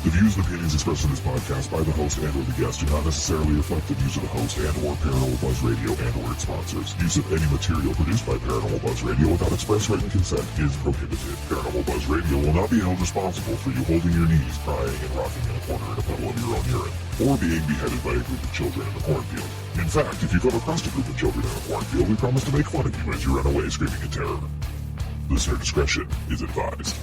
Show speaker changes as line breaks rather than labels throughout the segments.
The views and opinions expressed in this podcast by the host and or the guest do not necessarily reflect the views of the host and or Paranormal Buzz Radio and or its sponsors. Use of any material produced by Paranormal Buzz Radio without express written consent is prohibited. Paranormal Buzz Radio will not be held responsible for you holding your knees, crying, and rocking in a corner in a puddle of your own urine, or being beheaded by a group of children in a cornfield. In fact, if you come across a group of children in a cornfield, we promise to make fun of you as you run away screaming in terror. Listener discretion is advised.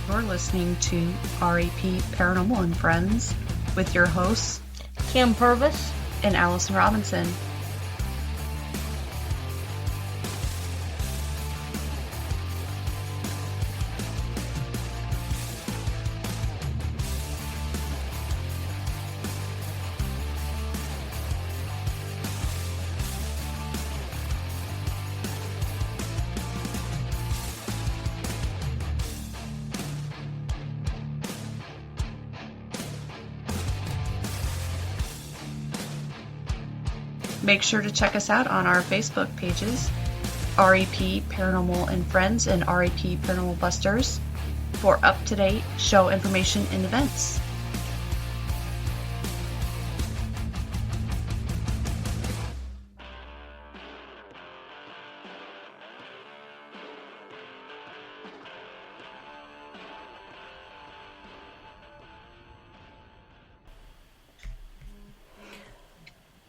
You're listening to REP Paranormal and Friends with your hosts,
Kim Purvis
and Allison Robinson. Make sure to check us out on our Facebook pages, REP Paranormal and Friends and REP Paranormal Busters, for up-to-date show information and events.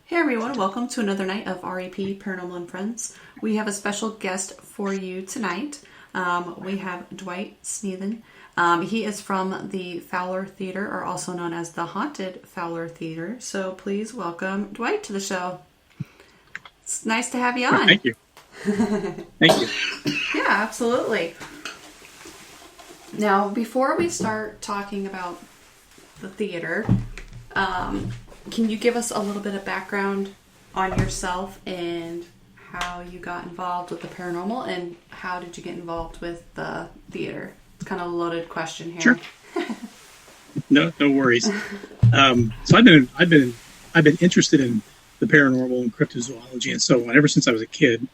Hey everyone, welcome to another night of REP Paranormal and Friends. We have a special guest for you tonight. We have Dwight Snethen. He is from the Fowler Theater, or also known as the Haunted Fowler Theater. So please welcome Dwight to the show. It's nice to have you on.
Thank you. Thank you.
Yeah, absolutely. Now, before we start talking about the theater, can you give us a little bit of background on yourself and how you got involved with the paranormal, and how did you get involved with the theater? It's kind of a loaded question here.
Sure. No worries. So I've been interested in the paranormal and cryptozoology and so on ever since I was a kid.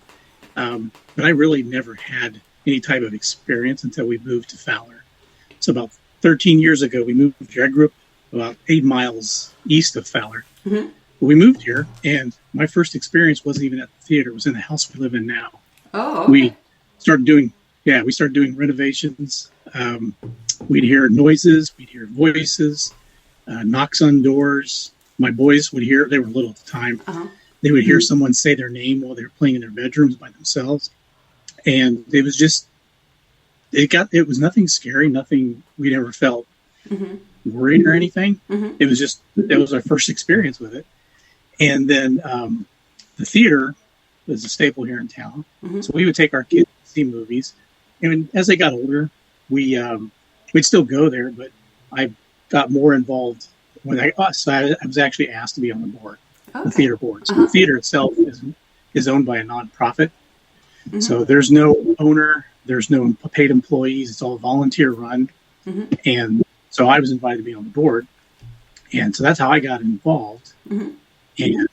But I really never had any type of experience until we moved to Fowler. So about 13 years ago, we moved here. I grew up about 8 miles east of Fowler. Mm-hmm. We moved here, and my first experience wasn't even at the theater. It was in the house we live in now.
Oh, okay.
We started doing renovations. We'd hear noises, we'd hear voices, knocks on doors. My boys would hear, they were little at the time, they would hear someone say their name while they were playing in their bedrooms by themselves. And it was just, it was nothing scary, nothing we'd ever felt worried or anything. It was our first experience with it. And then the theater was a staple here in town. So we would take our kids to see movies. And as they got older, we'd still go there, but I got more involved when I was actually asked to be on the board, the theater board. So the theater itself is owned by a nonprofit. So there's no owner, there's no paid employees, it's all volunteer run. And so I was invited to be on the board. And so that's how I got involved. And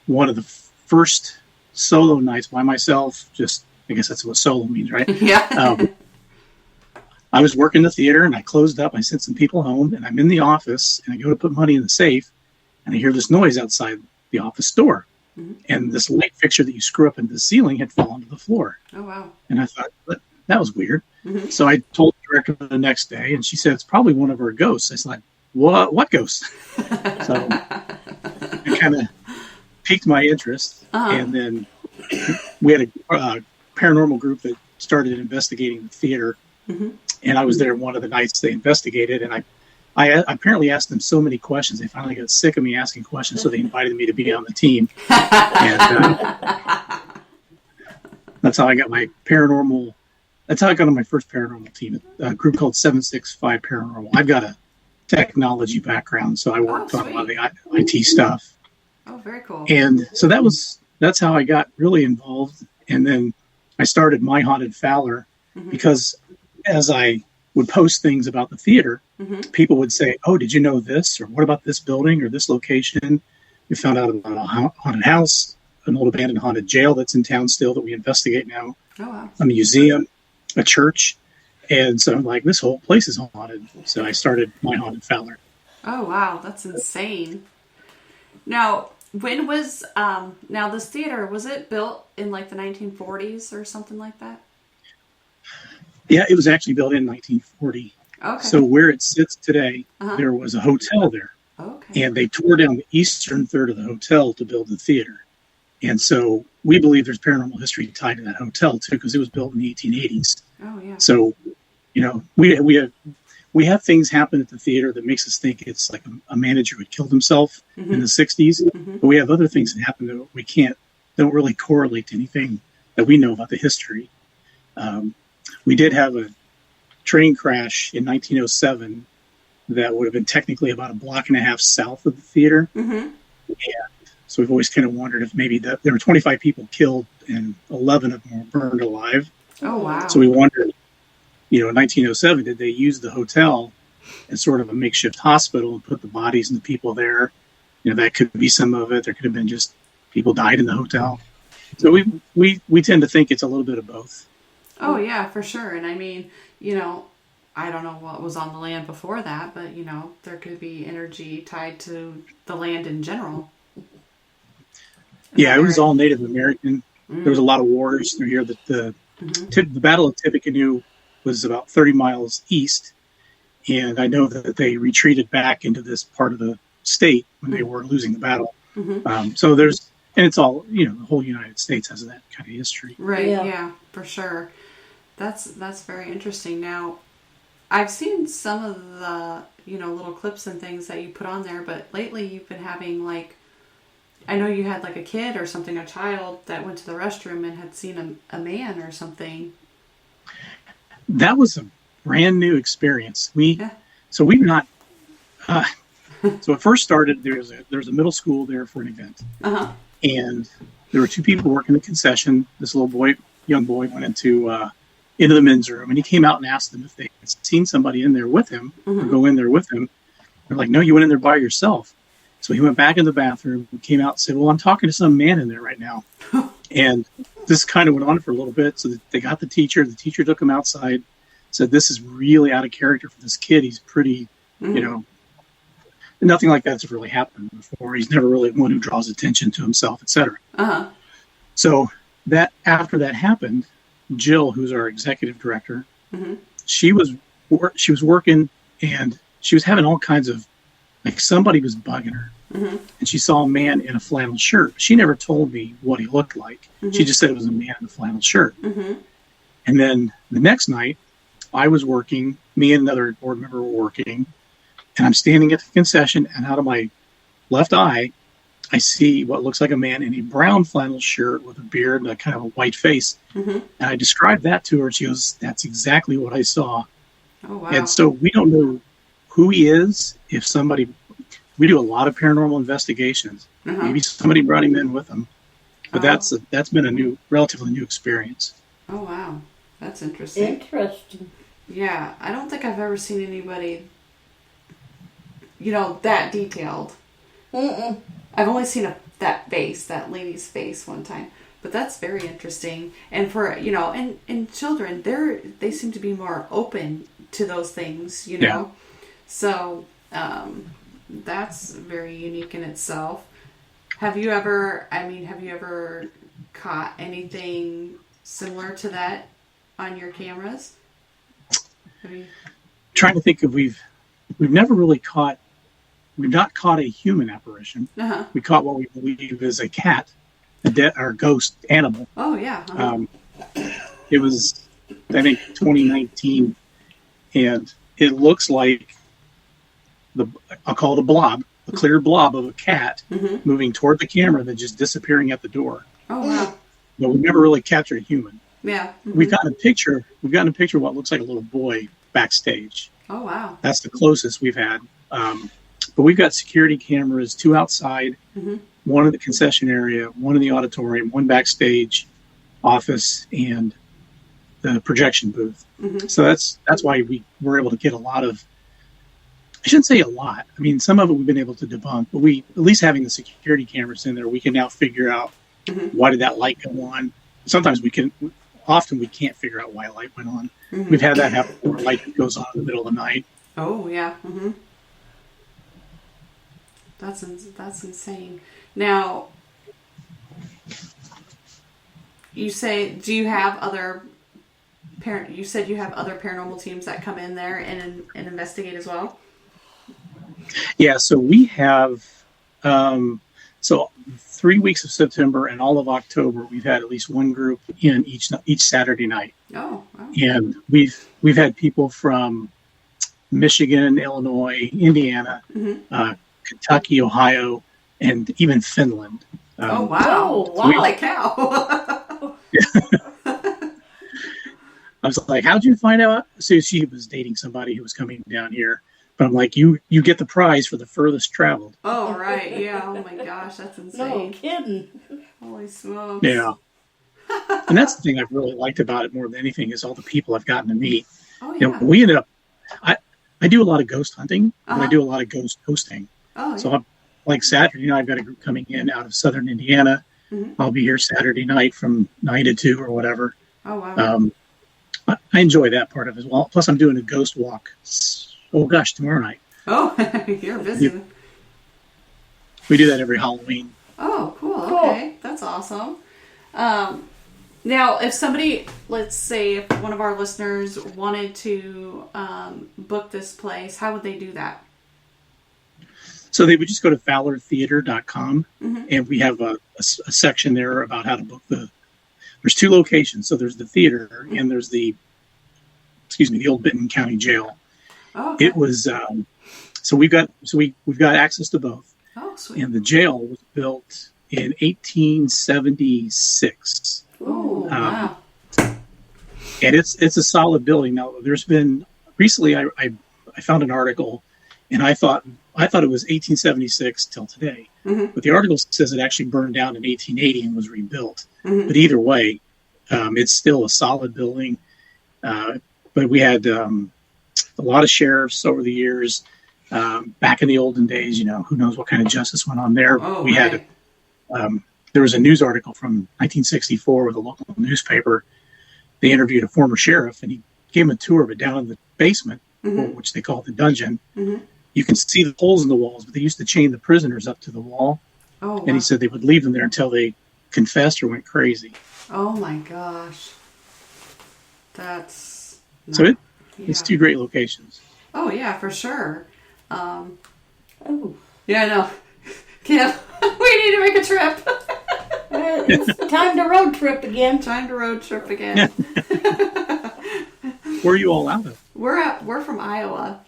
one of the first solo nights by myself, I guess that's what solo means, right?
Yeah.
I was working the theater and I closed up. I sent some people home and I'm in the office and I go to put money in the safe and I hear this noise outside the office door. And this light fixture that you screw up into the ceiling had fallen to the floor.
Oh, wow.
And I thought, that was weird. So I told the director the next day and she said, it's probably one of our ghosts. I said, what ghost? So it kind of piqued my interest. And then we had a paranormal group that started investigating the theater. And I was there one of the nights they investigated. And I apparently asked them so many questions. They finally got sick of me asking questions. So they invited me to be on the team. And that's how I got my paranormal. That's how I got on my first paranormal team, a group called 765 Paranormal. I've got a technology background, so I worked on a lot of the IT stuff.
Oh, very cool.
And so that's how I got really involved. And then I started My Haunted Fowler because as I would post things about the theater, people would say, "Oh, did you know this? Or what about this building or this location?" We found out about a haunted house, an old abandoned haunted jail that's in town still that we investigate now, a museum, a church. And so I'm like, this whole place is haunted. So I started My Haunted Fowler.
Oh, wow. That's insane. Now, when was, now this theater, was it built in like the 1940s or something like that?
Yeah, it was actually built in 1940.
Okay.
So where it sits today, there was a hotel there.
Okay.
And they tore down the eastern third of the hotel to build the theater. And so we believe there's paranormal history tied to that hotel too, because it was built in the 1880s.
Oh, yeah.
So, you know, we have things happen at the theater that makes us think it's like a manager who had killed himself in the 60s. But we have other things that happen that we don't really correlate to anything that we know about the history. We did have a train crash in 1907 that would have been technically about a block and a half south of the theater. And so we've always kind of wondered if maybe there were 25 people killed and 11 of them were burned alive.
Oh, wow.
So we wondered, you know, in 1907, did they use the hotel as sort of a makeshift hospital and put the bodies and the people there? You know, that could be some of it. There could have been just people died in the hotel. So we tend to think it's a little bit of both.
Oh, yeah, for sure. And I mean, you know, I don't know what was on the land before that, but, you know, there could be energy tied to the land in general.
Yeah, it was all Native American. There was a lot of wars through here. The Battle of Tippecanoe was about 30 miles east, and I know that they retreated back into this part of the state when they were losing the battle. So there's, and it's all, you know, the whole United States has that kind of history.
Right, yeah, for sure. That's very interesting. Now, I've seen some of the, you know, little clips and things that you put on there, but lately you've been having like, I know you had like a kid or something, a child that went to the restroom and had seen a man or something.
That was a brand new experience. So we've not, so it first started, there was a middle school there for an event. And there were two people working the concession. This young boy went into the men's room, and he came out and asked them if they had seen somebody in there with him or go in there with him. They're like, "No, you went in there by yourself." So he went back in the bathroom, came out and said, "Well, I'm talking to some man in there right now." And this kind of went on for a little bit. So they got the teacher. The teacher took him outside, said, "This is really out of character for this kid. He's pretty, you know, nothing like that's really happened before. He's never really one who draws attention to himself, etc." So that after that happened, Jill, who's our executive director, she was working, and she was having all kinds of, like, somebody was bugging her, and she saw a man in a flannel shirt. She never told me what he looked like. She just said it was a man in a flannel shirt. And then the next night, I was working. Me and another board member were working, and I'm standing at the concession, and out of my left eye, I see what looks like a man in a brown flannel shirt with a beard and a kind of a white face. And I described that to her, and she goes, "That's exactly what I saw."
Oh, wow.
And so we don't know who he is. If somebody, we do a lot of paranormal investigations. Maybe somebody brought him in with them. But that's been a relatively new experience.
Oh, wow. That's interesting.
Interesting.
Yeah, I don't think I've ever seen anybody, you know, that detailed. I've only seen that lady's face one time. But that's very interesting. And for, you know, and children, they seem to be more open to those things, you know.
Yeah.
So that's very unique in itself. Have you ever caught anything similar to that on your cameras?
Trying to think if we've never really caught. We've not caught a human apparition. We caught what we believe is a cat, or ghost animal.
Oh, yeah.
It was, I think, 2019, and it looks like I'll call it a blob, a clear blob of a cat moving toward the camera, then just disappearing at the door.
Oh, wow.
But we've never really captured a human.
Yeah.
We've gotten a picture. We've gotten a picture of what looks like a little boy backstage.
Oh, wow.
That's the closest we've had. But we've got security cameras, 2 outside, one in the concession area, one in the auditorium, one backstage office, and the projection booth.
Mm-hmm.
So that's why we were able to get a lot of. I shouldn't say a lot. I mean, some of it we've been able to debunk, but we, at least having the security cameras in there, we can now figure out why did that light go on. Sometimes often we can't figure out why a light went on.
Mm-hmm.
We've had that happen where a light goes on in the middle of the night.
Oh, yeah. Mm-hmm. That's insane. Now, you say, do you have other you said you have other paranormal teams that come in there and investigate as well?
Yeah, so we have, 3 weeks of September and all of October, we've had at least one group in each Saturday night.
Oh, wow.
And we've had people from Michigan, Illinois, Indiana, Kentucky, Ohio, and even Finland.
Oh, wow. Holy cow.
I was like, how'd you find out? So she was dating somebody who was coming down here. But I'm like, you get the prize for the furthest traveled.
Oh, right. Yeah. Oh, my gosh. That's insane.
No kidding.
Holy smokes.
Yeah. And that's the thing I've really liked about it more than anything is all the people I've gotten to meet.
Oh, yeah.
You know, we ended up, I do a lot of ghost hunting, and I do a lot of ghost hosting.
Oh, yeah.
So I'm, like Saturday night, I've got a group coming in out of southern Indiana.
Mm-hmm.
I'll be here Saturday night from 9 to 2 or whatever.
Oh, wow.
I enjoy that part of it as well. Plus, I'm doing a ghost walk. Oh, gosh, tomorrow night.
Oh, you're busy.
We do that every Halloween.
Oh, cool. Okay. That's awesome. Now, if somebody, let's say if one of our listeners wanted to book this place, how would they do that?
So they would just go to fowlertheater.com, and we have a section there about how to book there's 2 locations. So there's the theater and there's the old Benton County Jail.
Oh, okay.
It was, so we've got access to both.
Oh, sweet.
And the jail was built in 1876.
Oh, wow.
And it's a solid building. Now, there's been recently I found an article, and I thought it was 1876 till today, but the article says it actually burned down in 1880 and was rebuilt. But either way, it's still a solid building. But we had a lot of sheriffs over the years. Back in the olden days, who knows what kind of justice went on there.
Oh,
we had there was a news article from 1964 with a local newspaper. They interviewed a former sheriff, and he gave him a tour of it down in the basement, which they call the dungeon. You can see the holes in the walls, but they used to chain the prisoners up to the wall.
Oh, wow.
And he said they would leave them there until they confessed or went crazy.
Oh, my gosh. That's...
It's 2 great locations.
Oh, yeah, for sure.
Oh.
Yeah, I know. Kim, we need to make a trip.
It's time to road trip again.
Time to road trip again.
Where are you all out of?
We're from Iowa.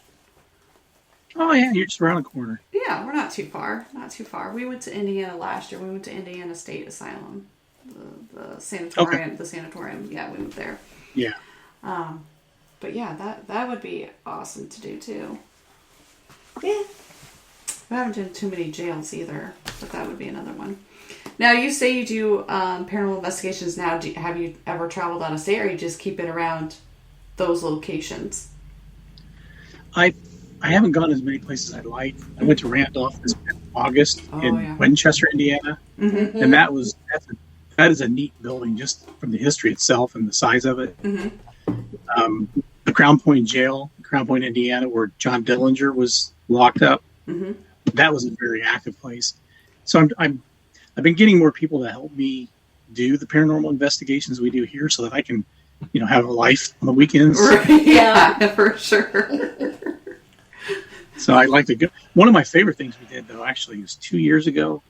Oh, yeah, you're just around the corner.
Yeah, we're not too far. Not too far. We went to Indiana last year. We went to Indiana State Asylum. The sanatorium. Okay. The sanatorium. Yeah, we went there.
Yeah.
But yeah, that would be awesome to do too.
Yeah.
I haven't done too many jails either, but that would be another one. Now, you say you do paranormal investigations now. Have you ever traveled out of state, or you just keep it around those locations?
I haven't gone as many places I'd like. I went to Randolph this August in Winchester, Indiana, and that is a neat building just from the history itself and the size of it. The Crown Point Jail, Crown Point, Indiana, where John Dillinger was locked up. That was a very active place. So I've been getting more people to help me do the paranormal investigations we do here, so that I can, have a life on the weekends.
Yeah, for sure.
So I like to go. One of my favorite things we did, though, actually, was 2 years ago.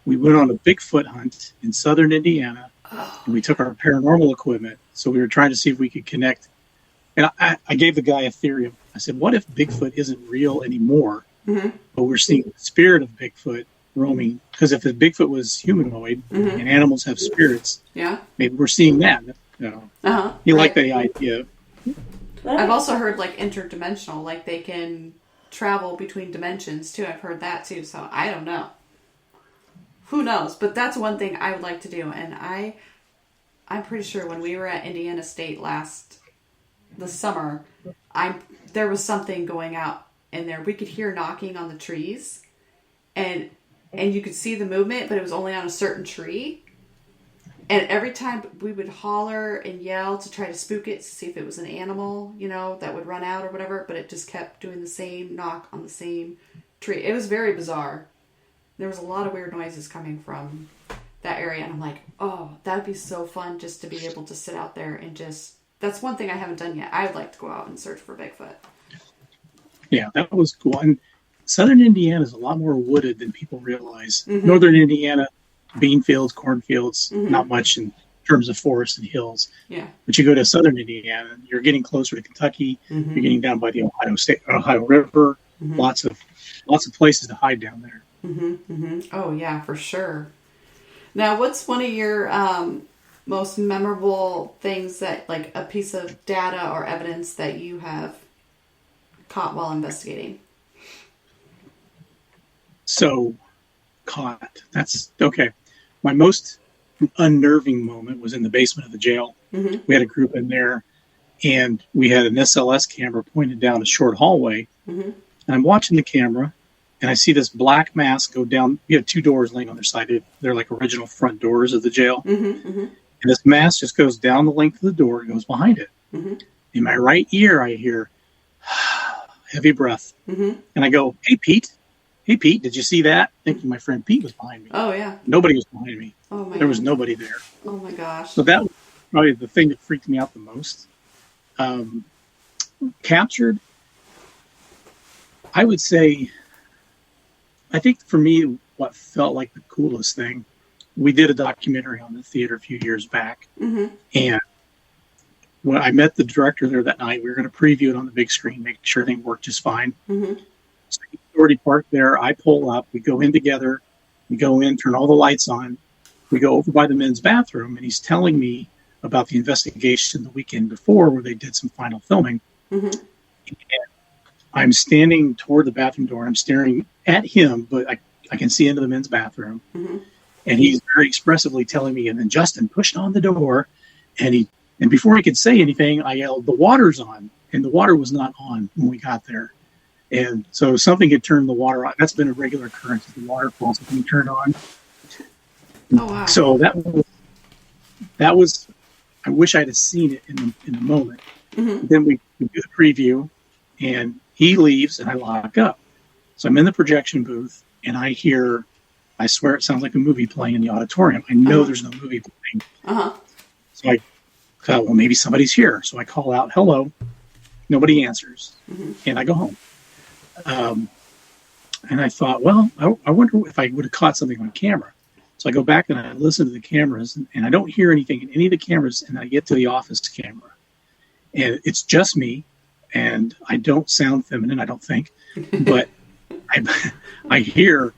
We went on a Bigfoot hunt in southern Indiana, and we took our paranormal equipment. So we were trying to see if we could connect. And I gave the guy a theory. I said, what if Bigfoot isn't real anymore, but we're seeing the spirit of Bigfoot roaming? Because if the Bigfoot was humanoid and animals have spirits, maybe we're seeing that. He liked the idea.
I've also heard like interdimensional, like they can travel between dimensions too. I've heard that too. So I don't know. Who knows? But that's one thing I would like to do. And I'm pretty sure when we were at Indiana State this summer, there was something going out in there. We could hear knocking on the trees, and you could see the movement, but it was only on a certain tree. And every time we would holler and yell to try to spook it, to see if it was an animal, that would run out or whatever, but it just kept doing the same knock on the same tree. It was very bizarre. There was a lot of weird noises coming from that area, and I'm like, oh, that'd be so fun just to be able to sit out there and that's one thing I haven't done yet. I would like to go out and search for Bigfoot.
Yeah, that was cool. And southern Indiana is a lot more wooded than people realize.
Mm-hmm.
Northern Indiana, bean fields, cornfields, not much in terms of forests and hills.
Yeah.
But you go to southern Indiana, you're getting closer to Kentucky. You're getting down by the Ohio River. Lots of places to hide down there.
Oh yeah, for sure. Now, what's one of your most memorable things that, like, a piece of data or evidence that you have caught while investigating?
So, caught. That's okay. My most unnerving moment was in the basement of the jail. We had a group in there, and we had an SLS camera pointed down a short hallway. And I'm watching the camera, and I see this black mass go down. We have two doors laying on their side. They're like original front doors of the jail. And this mass just goes down the length of the door and goes behind it. In my right ear, I hear heavy breath. And I go, hey, Pete, did you see that? Thinking my friend Pete was behind me.
Oh, yeah.
Nobody was behind me.
Oh, my
There was
gosh.
nobody there.
Oh, my gosh.
So that was probably the thing that freaked me out the most. Captured, I would say, I think for me, what felt like the coolest thing, we did a documentary on the theater a few years back. And when I met the director there that night, we were going to preview it on the big screen, make sure everything worked just fine. So he's already parked there. I pull up. We go in together. We go in, turn all the lights on. We go over by the men's bathroom, and he's telling me about the investigation the weekend before where they did some final filming. And I'm standing toward the bathroom door. I'm staring at him, but I can see into the men's bathroom. And he's very expressively telling me, and then Justin pushed on the door, and before he could say anything, I yelled, "The water's on," and the water was not on when we got there. And so something had turned the water on. That's been a regular occurrence. The water falls being turned on.
Oh, wow.
So that was. I wish I'd have seen it in the moment. Then we do the preview, and he leaves, and I lock up. So I'm in the projection booth, and I hear. I swear it sounds like a movie playing in the auditorium. I know there's no movie playing. So I thought, well, maybe somebody's here. So I call out, hello. Nobody answers. And I go home. And I thought, well, I wonder if I would have caught something on camera. So I go back and I listen to the cameras, and I don't hear anything in any of the cameras. And I get to the office camera. And it's just me. And I don't sound feminine, I don't think. But I hear...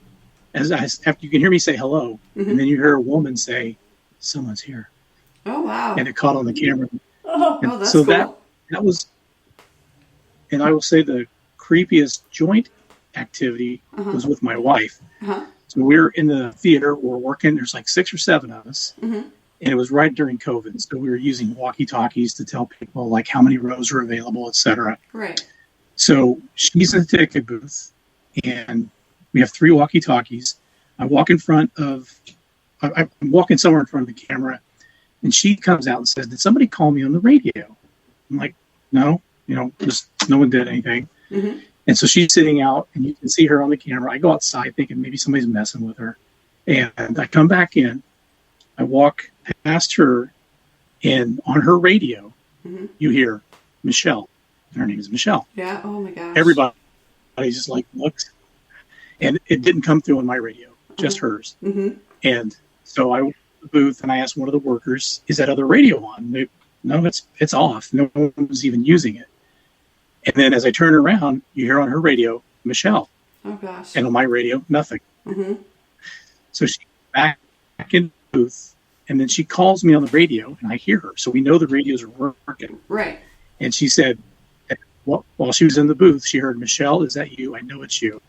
after you can hear me say hello, and then you hear a woman say, "Someone's here."
Oh, wow.
And it caught on the camera.
Oh, that's
so
cool.
that was, and I will say the creepiest joint activity was with my wife. So we were in the theater, we're working. There's like 6 or 7 of us, and it was right during COVID. So we were using walkie-talkies to tell people like how many rows are available, etc.
Right.
So she's in the ticket booth, and we have 3 walkie-talkies. I'm walking somewhere in front of the camera, and she comes out and says, "Did somebody call me on the radio?" I'm like, "No, just no one did anything." And so she's sitting out, and you can see her on the camera. I go outside thinking maybe somebody's messing with her, and I come back in. I walk past her, and on her radio, you hear Michelle. And her name is Michelle.
Yeah. Oh my gosh.
Everybody just like looks. And it didn't come through on my radio, just hers. And so I went to the booth and I asked one of the workers, "Is that other radio on?" No, it's off. No one was even using it. And then as I turn around, you hear on her radio, Michelle.
Oh gosh.
And on my radio, nothing. So she back in the booth, and then she calls me on the radio, and I hear her. So we know the radios are working.
Right.
And she said, while she was in the booth, she heard, "Michelle, is that you? I know it's you."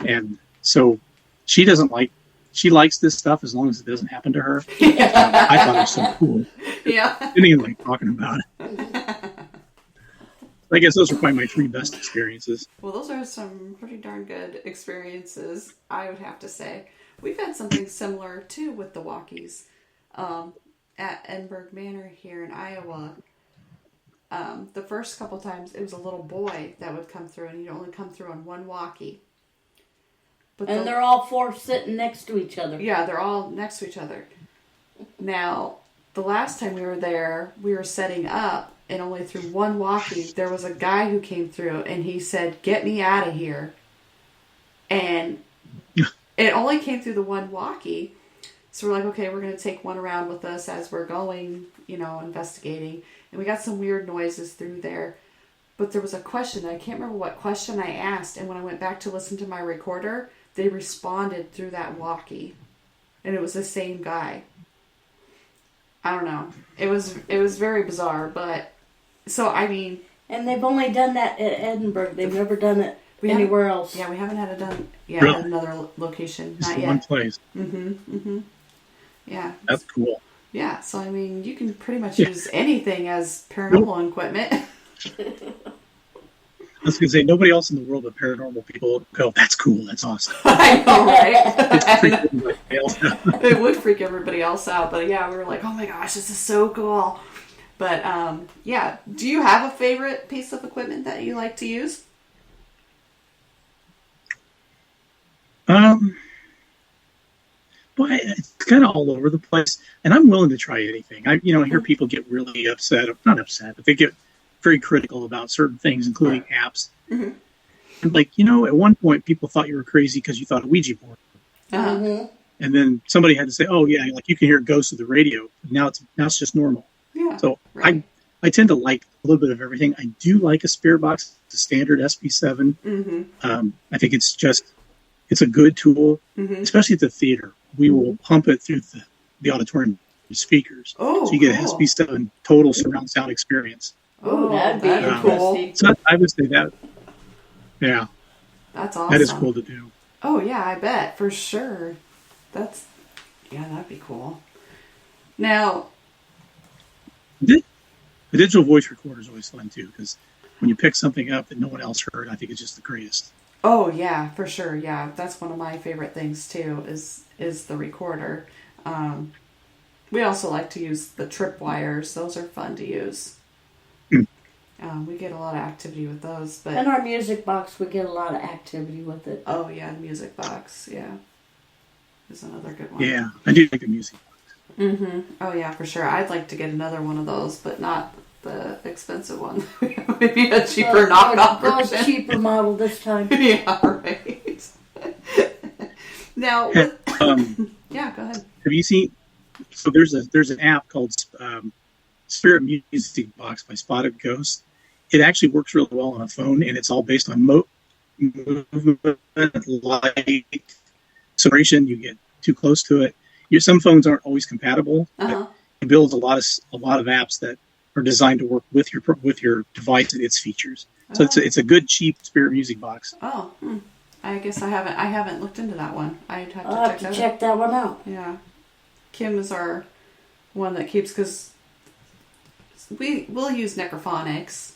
And so she she likes this stuff as long as it doesn't happen to her. I thought it was so cool.
Yeah.
Didn't even like talking about it. I guess those are probably my 3 best experiences.
Well, those are some pretty darn good experiences, I would have to say. We've had something similar, too, with the walkies at Edinburgh Manor here in Iowa. The first couple times, it was a little boy that would come through, and he'd only come through on one walkie. But
And they're all 4 sitting next to each other.
Yeah, they're all next to each other. Now, the last time we were there, we were setting up, and only through one walkie, there was a guy who came through, and he said, "Get me out of here." And it only came through the one walkie. So we're like, okay, we're going to take one around with us as we're going, investigating. And we got some weird noises through there. But there was a question, I can't remember what question I asked, and when I went back to listen to my recorder, they responded through that walkie. And it was the same guy. I don't know. It was very bizarre, but so I mean,
and they've only done that at Edinburgh. They've never done it anywhere else.
Yeah, we haven't had it done. Yeah,
Really?
at another location.
Just
Not yet.
one place.
Yeah.
That's cool.
Yeah, so I mean, you can pretty much use anything as paranormal equipment.
I was going to say, nobody else in the world but paranormal people go, "That's cool, that's awesome."
I know, right?
It's freaking everybody else out.
It would freak everybody else out, but yeah, we were like, "Oh my gosh, this is so cool." But yeah, do you have a favorite piece of equipment that you like to use?
Well, it's kind of all over the place, and I'm willing to try anything. I hear people get really upset, not upset, but they get very critical about certain things, including apps.
Mm-hmm.
And at one point, people thought you were crazy because you thought a Ouija board.
Mm-hmm.
And then somebody had to say, "Oh yeah, like you can hear ghosts of the radio." Now it's just normal.
Yeah.
So
right.
I tend to like a little bit of everything. I do like a spirit box, the standard SP7.
Mm-hmm.
I think it's a good tool, especially at the theater. We will pump it through the auditorium speakers, so you get an SP7 total surround sound experience.
Oh, that'd be
cool.
So I would say that, yeah,
That's awesome.
that is cool to do.
Oh yeah, I bet for sure. That'd be cool. Now,
The digital voice recorder is always fun too, because when you pick something up that no one else heard, I think it's just the greatest.
oh yeah, for sure. Yeah, that's one of my favorite things too. Is the recorder. We also like to use the tripwires. Those are fun to use. We get a lot of activity with those, but
And our music box, we get a lot of activity with it.
oh yeah, the music box, yeah, is another good one.
Yeah, I do like the music.
Oh yeah, for sure. I'd like to get another one of those, but not the expensive one. Maybe a cheaper knockoff
Go
version.
cheaper model this time.
Yeah, right. Now, yeah, go ahead.
Have you seen? So there's an app called Spirit Music Box by Spotted Ghost. It actually works really well on a phone, and it's all based on movement, light, vibration. You get too close to it. Some phones aren't always compatible. But it builds a lot of apps that are designed to work with your device and its features. So it's a good cheap Spirit Music Box.
Oh, I guess I haven't looked into that one. I'd have to
I'll have to check that one out.
Yeah, Kim is our one that keeps, because we'll use Necrophonics.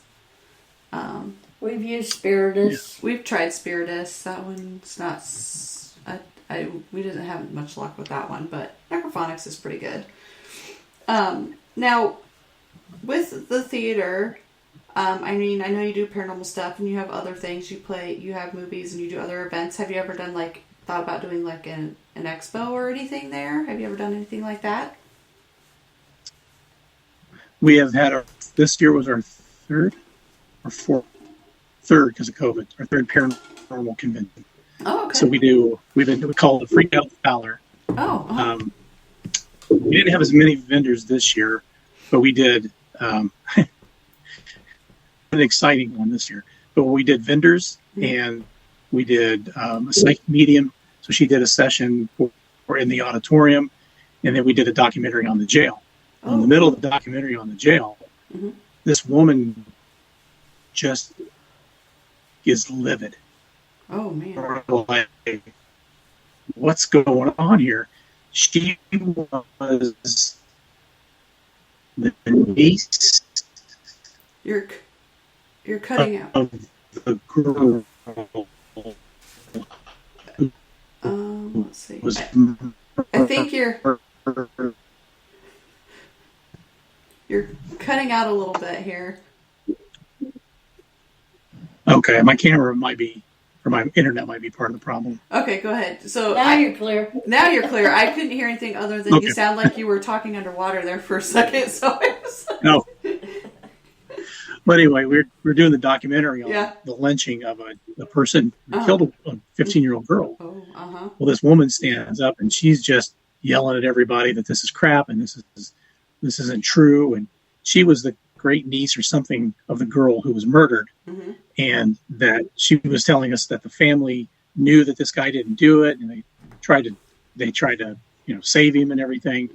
We've used Spiritus.
We've tried Spiritus. That one's not. We didn't have much luck with that one, but Necrophonics is pretty good. Now, with the theater, I mean, I know you do paranormal stuff, and you have other things. You have movies, and you do other events. Have you ever thought about doing like an expo or anything there? Have you ever done anything like that?
We have had this year was our third because of COVID, our third paranormal convention.
Oh, okay.
So we call it Freak Out Fowler.
Oh.
We didn't have as many vendors this year, but we did an exciting one this year. But we did vendors, and we did a psychic medium. So she did a session for in the auditorium, and then we did a documentary on the jail. In the middle of the documentary on the jail, this woman just is livid.
Oh man.
For like what's going on here? She was the niece
You're cutting out.
of the girl
Let's see.
was
I think you're cutting out a little bit here.
okay. My camera might be, or my internet might be part of the problem.
Okay, go ahead. So
Now you're clear.
Now you're clear. I couldn't hear anything other than
Okay.
you sound like you were talking underwater there for a second. So I was
No. But anyway, we're doing the documentary on
Yeah.
the lynching of a person who killed a 15-year-old girl.
oh,
Well, this woman stands up and she's just yelling at everybody that this is crap and this isn't true. And she was the great niece or something of the girl who was murdered, and that she was telling us that the family knew that this guy didn't do it, and they tried to save him and everything.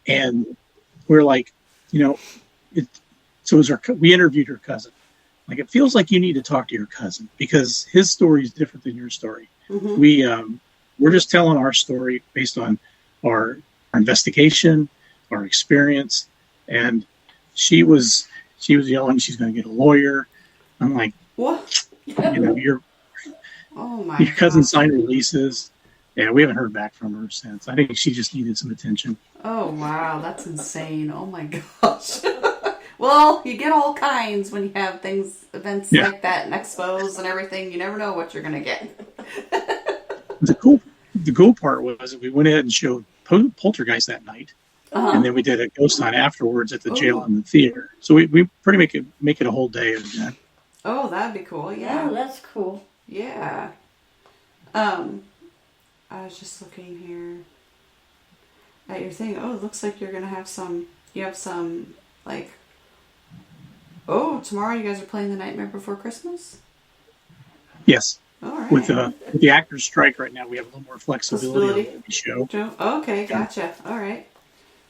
And we're like, so we interviewed her cousin. Like, it feels like you need to talk to your cousin because his story is different than your story. We're just telling our story based on our investigation, our experience, and she was yelling she's going to get a lawyer. I'm like,
what?
your
Oh my!
your cousin
gosh.
signed releases. Yeah, we haven't heard back from her since. I think she just needed some attention.
Oh wow, that's insane! Oh my gosh. Well, you get all kinds when you have events
Yeah.
like that, and expos and everything. You never know what you're gonna get.
The cool part was that we went ahead and showed Poltergeist that night. And then we did a ghost hunt afterwards at the jail and the theater. So we pretty make it a whole day of that.
Oh, that'd be cool. Yeah.
Oh, that's cool.
Yeah. I was just looking here at your thing. Oh, it looks like you have some, like, oh, tomorrow you guys are playing The Nightmare Before Christmas?
Yes.
All right.
With the actors strike right now, we have a little more flexibility on the show.
Okay, gotcha. All right.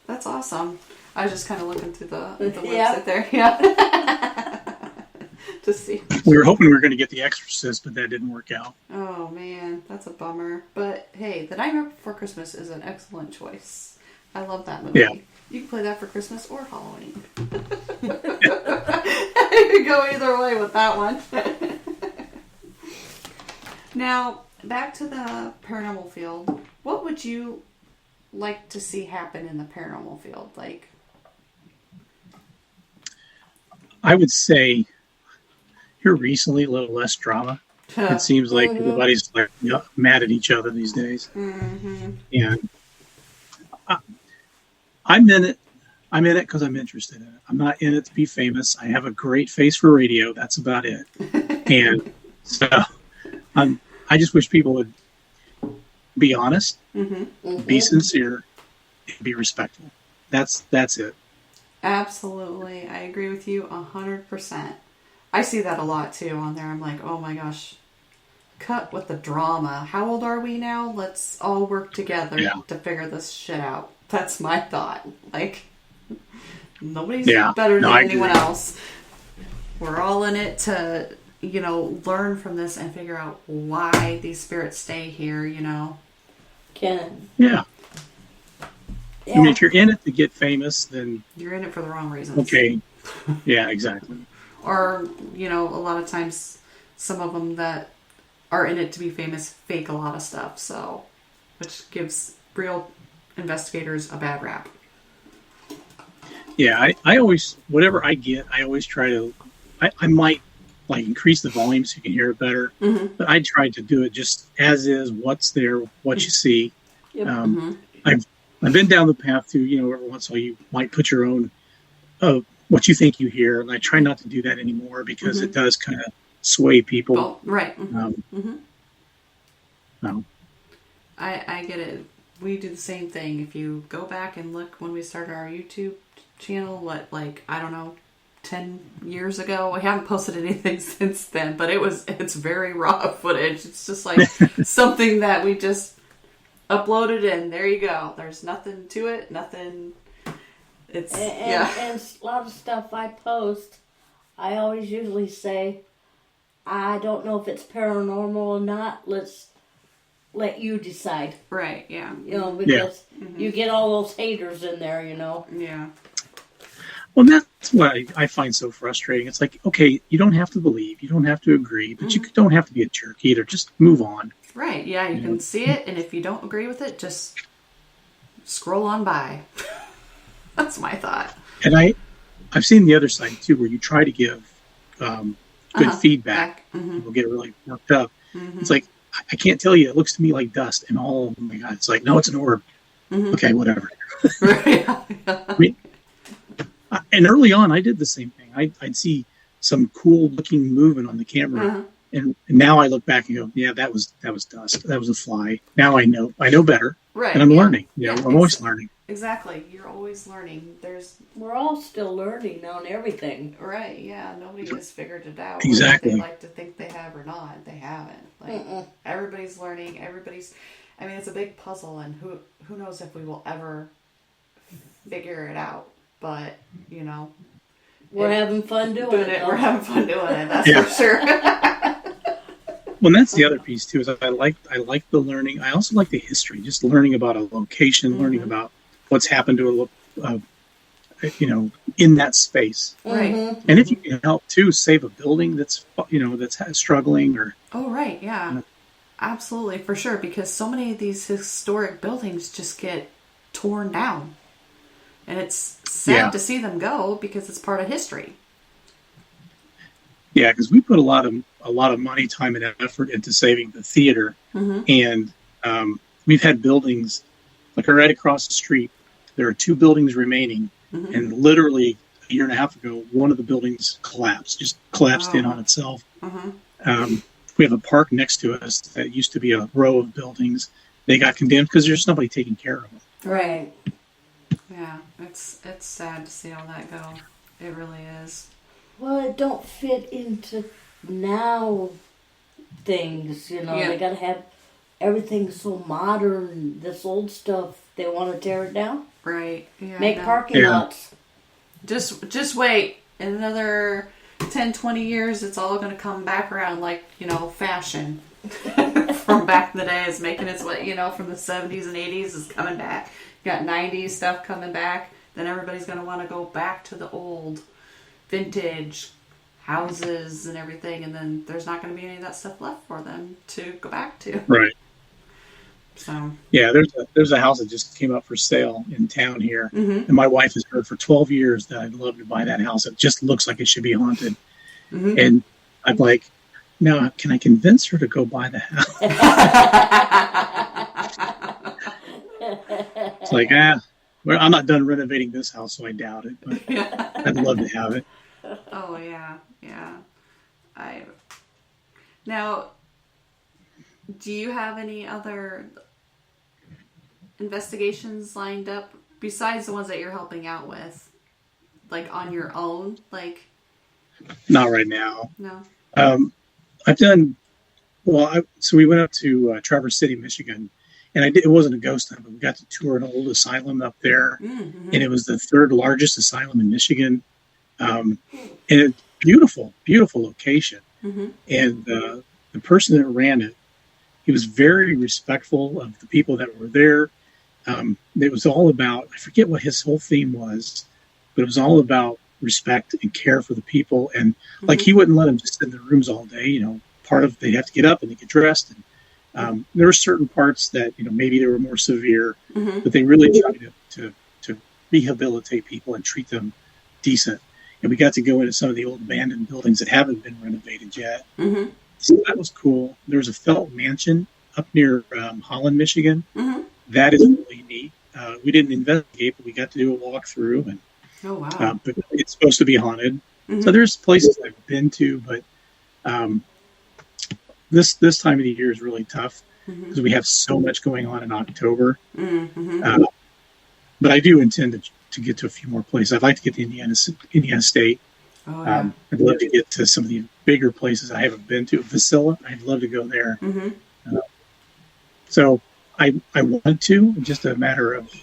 That's awesome. I was just kind of looking through the
Yeah.
website there. Yeah. To see.
We were hoping we were going to get The Exorcist, but that didn't work out.
Oh, man. That's a bummer. But, hey, The Nightmare Before Christmas is an excellent choice. I love that movie.
Yeah.
You can play that for Christmas or Halloween. You can go either way with that one. Now, back to the paranormal field. What would you like to see happen in the paranormal field? Like,
I would say here recently, a little less drama. It seems like everybody's like mad at each other these days. And I'm in it. I'm in it because I'm interested in it. I'm not in it to be famous. I have a great face for radio. That's about it. And so I just wish people would be honest, be sincere, and be respectful. That's it.
absolutely. I agree with you 100%. I see that a lot too on there. I'm like, oh my gosh, cut with the drama. How old are we now? Let's all work together to figure this shit out. That's my thought. Like, nobody's better than anyone else. We're all in it to, learn from this and figure out why these spirits stay here,
Ken.
Yeah. I mean, if you're in it to get famous, then
You're in it for the wrong reasons.
okay. Yeah, exactly.
Or, a lot of times some of them that are in it to be famous fake a lot of stuff, so, which gives real investigators a bad rap.
Yeah, I always, whatever I get, I always try to, I might like increase the volume so you can hear it better, but I try to do it just as is, what's there, what you see.
Yep.
I've been down the path to, every once in a while you might put your own, what you think you hear, and I try not to do that anymore because it does kind of sway people.
Well, right.
No.
I get it. We do the same thing. If you go back and look when we started our YouTube channel, I don't know, 10 years ago. We haven't posted anything since then, but it's very raw footage. It's just like something that we just uploaded and there you go. There's nothing to it, nothing. It's,
And a lot of stuff I post, I always usually say, I don't know if it's paranormal or not. let you decide.
Right, yeah.
You know, because you get all those haters in there, you know.
Yeah.
Well, that's what I find so frustrating. It's like, okay, you don't have to believe, you don't have to agree, but you don't have to be a jerk either. Just move on.
Right, yeah, you can see it, and if you don't agree with it, just scroll on by. That's my thought.
And I've seen the other side too, where you try to give good feedback. People get really worked up. It's like, I can't tell you, it looks to me like dust, and oh my God, it's like, no, it's an orb. Okay, whatever. I mean, and early on, I did the same thing. I'd see some cool looking movement on the camera, and now I look back and go, yeah, that was dust. That was a fly. Now I know better,
Right,
and I'm
yeah.
learning. I'm always learning.
Exactly. You're always learning.
We're all still learning on everything.
Right, yeah. Nobody has figured it out.
Exactly.
Whether they like to think they have or not. They haven't. Like, everybody's learning. I mean, it's a big puzzle, and who knows if we will ever figure it out. But, you know.
We're having fun doing it.
We're having fun doing it, that's for sure.
Well, and that's the other piece too. Is I like the learning. I also like the history. Just learning about a location, learning about what's happened to in that space.
Right.
And if you can help too, save a building that's struggling or.
Oh, right. Yeah. Absolutely, for sure. Because so many of these historic buildings just get torn down, and it's sad to see them go because it's part of history.
Yeah, because we put a lot of money, time, and effort into saving the theater, and we've had buildings like right across the street. There are 2 buildings remaining, and literally a year and a half ago, one of the buildings collapsed in on itself. We have a park next to us that used to be a row of buildings. They got condemned because there's nobody taking care of them.
Right.
Yeah, it's sad to see all that go. It really is.
Well, it don't fit into now things, you know.
Yeah.
They gotta have everything so modern. This old stuff, they want to tear it down.
Right. Yeah.
Make parking lots.
Just wait. In another 10, 20 years, it's all going to come back around like, fashion from back in the days, making its way, from the 70s and 80s is coming back. You got 90s stuff coming back. Then everybody's going to want to go back to the old vintage houses and everything, and then there's not going to be any of that stuff left for them to go back to.
Right.
So.
Yeah, there's a house that just came up for sale in town here, and my wife has heard for 12 years that I'd love to buy that house. It just looks like it should be haunted, and I'm like, now can I convince her to go buy the house? It's like, well, I'm not done renovating this house, so I doubt it, but I'd love to have it.
Oh yeah. Now, do you have any other investigations lined up besides the ones that you're helping out with, like on your own? Like,
not right now.
No.
I've done well. So we went up to Traverse City, Michigan, and it wasn't a ghost hunt, but we got to tour an old asylum up there, and it was the 3rd largest asylum in Michigan, and it's beautiful location. And the person that ran it, he was very respectful of the people that were there. It was all about, I forget what his whole theme was, but it was all about respect and care for the people. And like, he wouldn't let them just sit in their rooms all day. Part of, they have to get up and they get dressed. And there were certain parts that, maybe they were more severe, but they really tried to rehabilitate people and treat them decent. And we got to go into some of the old abandoned buildings that haven't been renovated yet. So that was cool. There was a felt mansion up near Holland, Michigan. That is really neat. We didn't investigate, but we got to do a walkthrough. And
oh, wow.
but it's supposed to be haunted. So there's places I've been to, but this time of the year is really tough because we have so much going on in October. But I do intend to get to a few more places. I'd like to get to Indiana State.
Oh, yeah.
I'd love to get to some of the bigger places I haven't been to. Vasilla, I'd love to go there. So I want to, just a matter of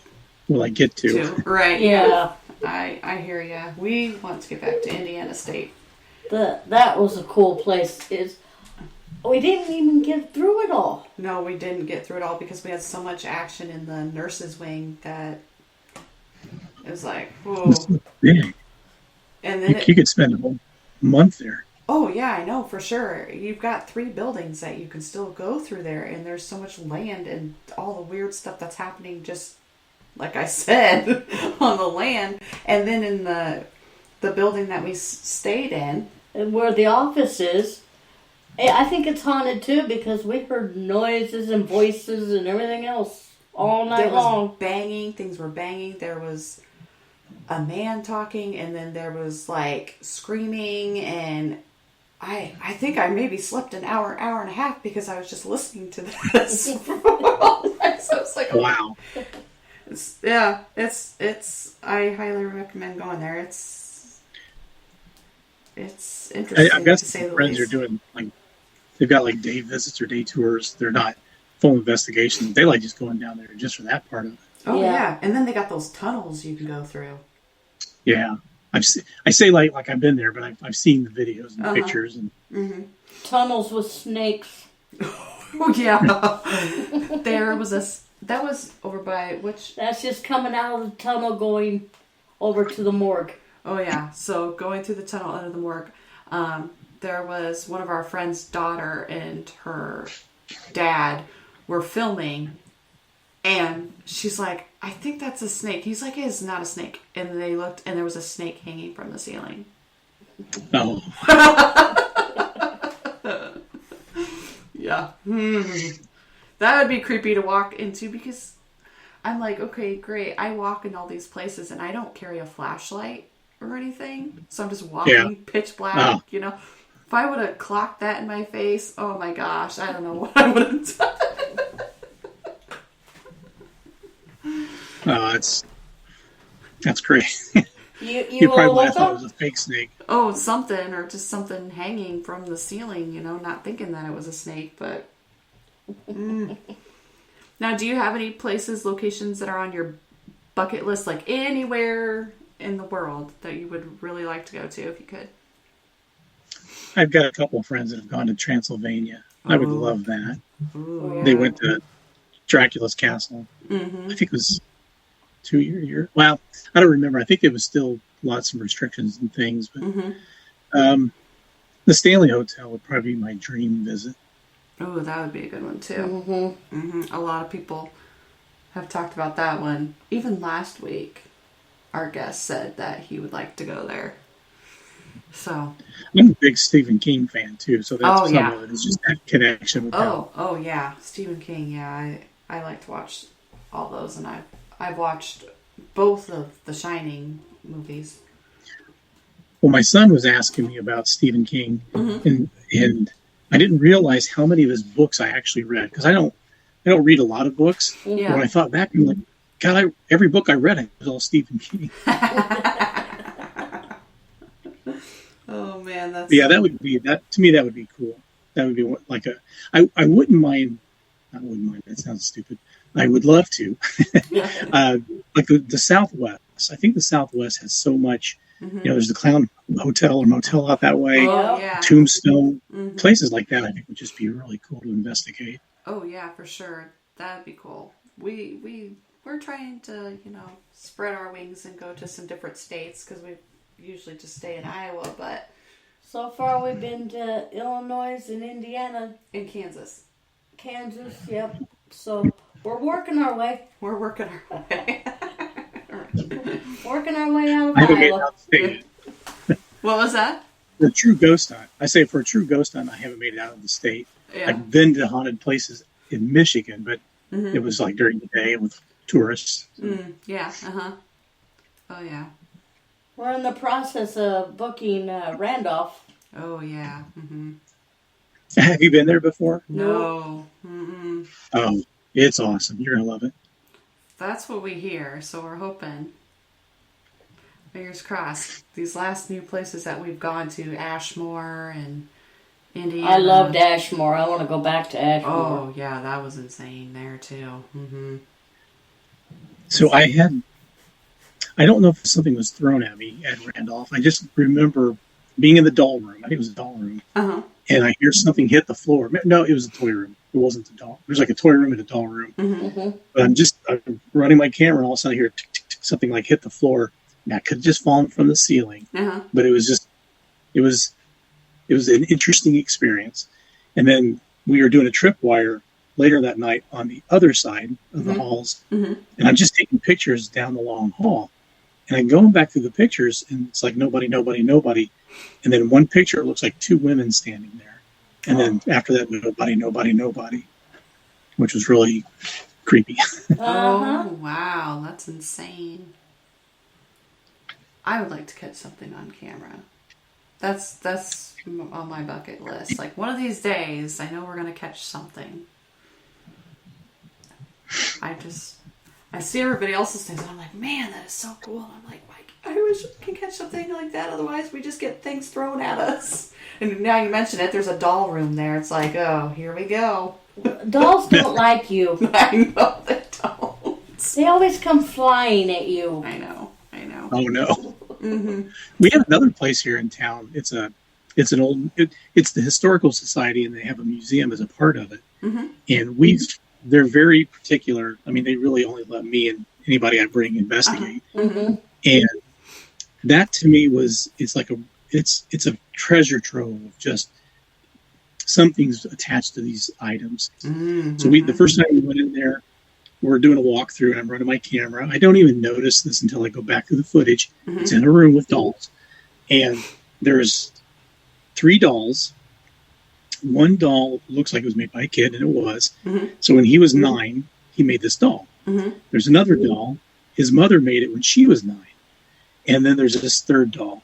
will I get to.
Right.
Yeah.
I hear ya. We want to get back to Indiana State.
That was a cool place. We didn't even get through it all.
No, we didn't get through it all because we had so much action in the nurses' wing that it was like, whoa.
It's big.
And then
You could spend a whole month there.
Oh, yeah, I know, for sure. You've got 3 buildings that you can still go through there, and there's so much land and all the weird stuff that's happening just, like I said, on the land. And then in the building that we stayed in.
And where the office is, I think it's haunted too because we heard noises and voices and everything else all night long.
Banging, things were banging. There was a man talking, and then there was like screaming, and I think I maybe slept an hour and a half because I was just listening to this. So it's like,
wow.
It's I highly recommend going there. It's interesting.
I've got
to say
some
the
friends who are
least.
doing they've got like day visits or day tours. They're not full investigation. They like just going down there just for that part of it.
Oh
Yeah.
yeah, and then they got those tunnels you can go through.
Yeah, I say like I've been there, but I've seen the videos and pictures and
Tunnels with snakes.
Oh yeah, there was that was over by which.
That's just coming out of the tunnel going over to the morgue.
Oh yeah, so going through the tunnel under the morgue, there was one of our friend's daughter and her dad were filming, and she's like, I think that's a snake. He's like, it's not a snake. And they looked, and there was a snake hanging from the ceiling.
oh,
Yeah. That would be creepy to walk into because I'm like, okay, great. I walk in all these places and I don't carry a flashlight or anything. So I'm just walking pitch black, you know. If I would have clocked that in my face, oh my gosh, I don't know what I would have done.
that's great.
You
probably
woke
thought it
up?
was a fake snake.
Oh, something, or just something hanging from the ceiling, you know, not thinking that it was a snake, but... Now, do you have any places, locations that are on your bucket list, like anywhere in the world that you would really like to go to if you could?
I've got a couple of friends that have gone to Transylvania. I would love that.
Ooh, yeah.
They went to Dracula's castle. I think it was 2 year. Well, I don't remember. I think there was still lots of restrictions and things, but the Stanley Hotel would probably be my dream visit.
Oh, that would be a good one too. A lot of people have talked about that one. Even last week, our guest said that he would like to go there. So
I'm a big Stephen King fan too, so that's some
yeah.
of it. It's just that connection with him.
Oh yeah, Stephen King. Yeah, I like to watch all those, and I've watched both of the Shining movies.
Well, my son was asking me about Stephen King, and I didn't realize how many of his books I actually read because I don't read a lot of books.
Yeah.
But when I thought back, I'm like, God, every book I read was all Stephen King.
Oh man, that's
That would be that to me. That would be cool. That would be like a. I wouldn't mind. I wouldn't mind. That sounds stupid. I would love to. Like the Southwest. I think the Southwest has so much. You know, there's the Clown Hotel or Motel out that way.
Oh yeah.
Tombstone, places like that. I think would just be really cool to investigate.
Oh yeah, for sure. That'd be cool. We're trying to, you know, spread our wings and go to some different states because we usually just stay in Iowa, but
So far we've been to Illinois and Indiana,
in Kansas,
Kansas, yep. So we're working our way.
we're working our way.
Working our way out of
I haven't made it
Iowa.
out of the state.
What was that?
For a true ghost hunt, I say for a true ghost hunt, I haven't made it out of the state.
Yeah.
I've been to haunted places in Michigan, but it was like during the day with tourists.
Yeah. Oh yeah.
We're in the process of booking Randolph.
Oh yeah.
Have you been there before?
No.
Oh, it's awesome. You're gonna love it.
That's what we hear. So we're hoping. Fingers crossed. These last new places that we've gone to, Ashmore and Indiana.
I loved Ashmore. I want to go back to Ashmore.
Oh yeah, that was insane there too.
So I don't know if something was thrown at me at Randolph. I just remember being in the doll room. I think it was a doll room. and I hear something hit the floor. No, it was a toy room. It wasn't the doll. There's like a toy room and a doll room. But I'm running my camera, and all of a sudden I hear tick, tick, tick, something like hit the floor. And that could have just fallen from the ceiling, but it was an interesting experience. And then we were doing a tripwire later that night on the other side of the halls, and I'm just taking pictures down the long hall. And I'm going back through the pictures, and it's like nobody. And then one picture, it looks like two women standing there. And then after that, nobody, which was really creepy.
Oh, wow. That's insane. I would like to catch something on camera. That's on my bucket list. Like, one of these days, I know we're going to catch something. I see everybody else's things, and I'm like, man, that is so cool. I'm like, I wish I could catch something like that. Otherwise, we just get things thrown at us. And now you mention it, there's a doll room there. It's like, oh, here we go.
Dolls don't like you.
I know they don't.
They always come flying at you.
I know.
Oh no. We have another place here in town. It's the Historical Society, and they have a museum as a part of it. And they're very particular. I mean, they really only let me and anybody I bring investigate. And that to me it's a treasure trove of just something's attached to these items. So the first time we went in there, we're doing a walkthrough, and I'm running my camera. I don't even notice this until I go back to the footage. It's in a room with dolls, and there's 3 dolls. One doll looks like it was made by a kid, and it was. So when he was 9, he made this doll. There's another doll. His mother made it when she was 9. And then there's this third doll.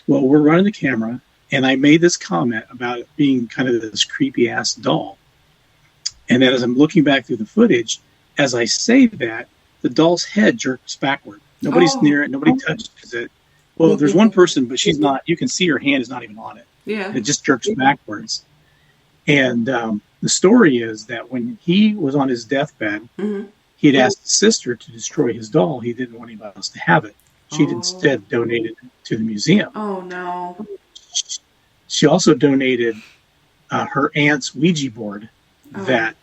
Well, we're running the camera, and I made this comment about it being kind of this creepy-ass doll. And then as I'm looking back through the footage, as I say that, the doll's head jerks backward. Nobody's near it. Nobody touches it. Well, there's one person, but she's not. You can see her hand is not even on it.
Yeah.
It just jerks backwards. And the story is that when he was on his deathbed, he had asked his sister to destroy his doll. He didn't want anybody else to have it. She'd instead donated it to the museum.
Oh, no.
She also donated her aunt's Ouija board that